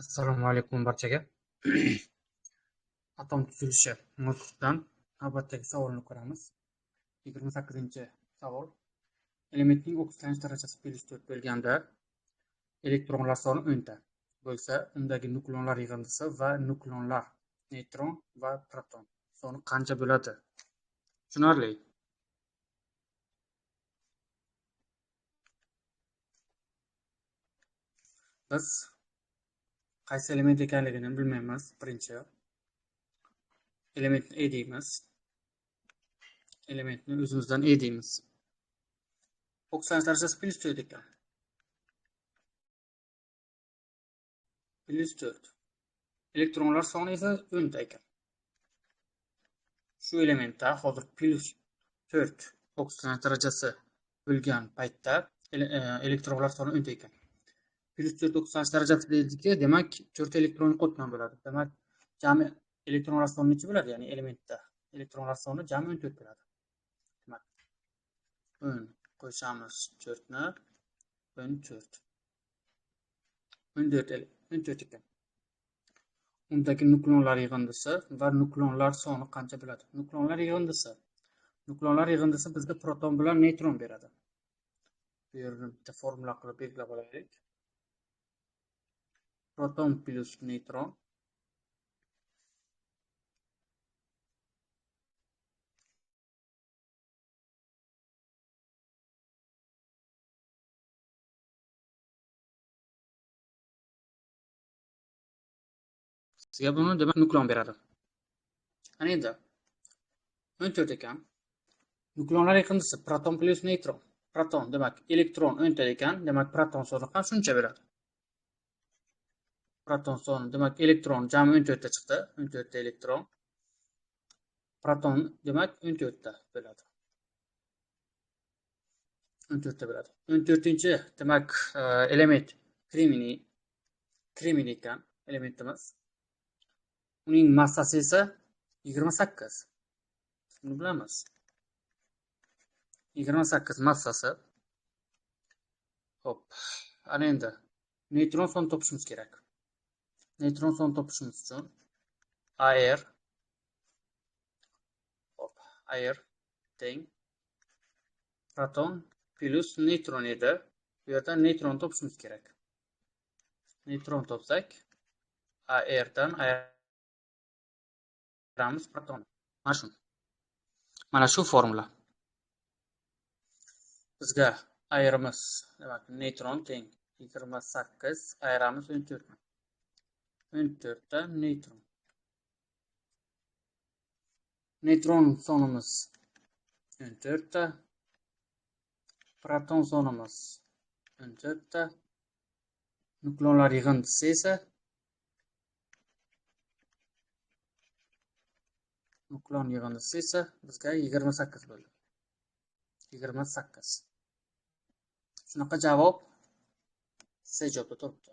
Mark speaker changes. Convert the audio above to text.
Speaker 1: Assalomu alaykum barchaga. Atom tuzilishi mavzusidan navbatdagi savolni ko'ramiz. 28-savol. Elementning oksidlanish darajasi +4 bo'lganda elektronlar soni 10 ta bo'lsa, undagi nukleonlar yig'indisi va nukleonlar, neytron va proton soni qancha bo'ladi? Tushunarli. Biz qaysi element ekanligini bilmaymiz. Birinchi elementni E deymiz. Elementni o'zimizdan E deymiz. Oksidlanish darajasi +4 ekan. +4. Elektronlar soni esa 10 ta ekan. Shu elementda hozir +4 oksidlanish darajasi bo'lgan paytda elektronlar soni 10 ta ekan. +4 oksidlanish darajasi deydiki, demak 4 elektron qotdan bo'ladi. Demak, jami elektronlar soni necha bo'ladi? Ya'ni elementda elektronlar soni jami 14 bo'ladi. Demak, 10 qo'shamiz 4 ni 14. 14 ekan. Undagi nukleonlar yig'indisi va nukleonlar soni qancha bo'ladi? Nukleonlar yig'indisi bizga proton bilan neytron beradi. Bu yerni bitta formula qilib belgilab olaylik. Proton plus neytron sizga buni demak nukleon beradi. Ana endi 14 ekan. Nukleonlar yig'indisi proton plus neytron. Proton demak elektron 10 ta ekan, demak proton soni ham shuncha bo'ladi. Proton soni demak elektron jami 14 ta chiqdi. 14 ta elektron. Proton demak 14 ta bo'ladi. 14 ta bo'ladi. 14-chi demak element kremniy ekan elementimiz. Uning massasi esa 28. Buni bilamiz. 28 massasi. Hop. Ana endi neytron soni topishimiz kerak. Neytron soni topishimiz uchun Ar teng proton plus neytron edi. Bu yerda neytron topishimiz kerak. Neytron topsak Ardan ayiramiz proton. Mana shu formula. Bizga ayirimiz, demak, neytron teng 28 ayiramiz 14. 14 ta neytron. Neytron sonimiz 14 ta. Proton sonimiz 14 ta. Nukleonlar yig'indisi esa bizga 28 bo'ldi. 28. Shunaqa javob C javobda turibdi.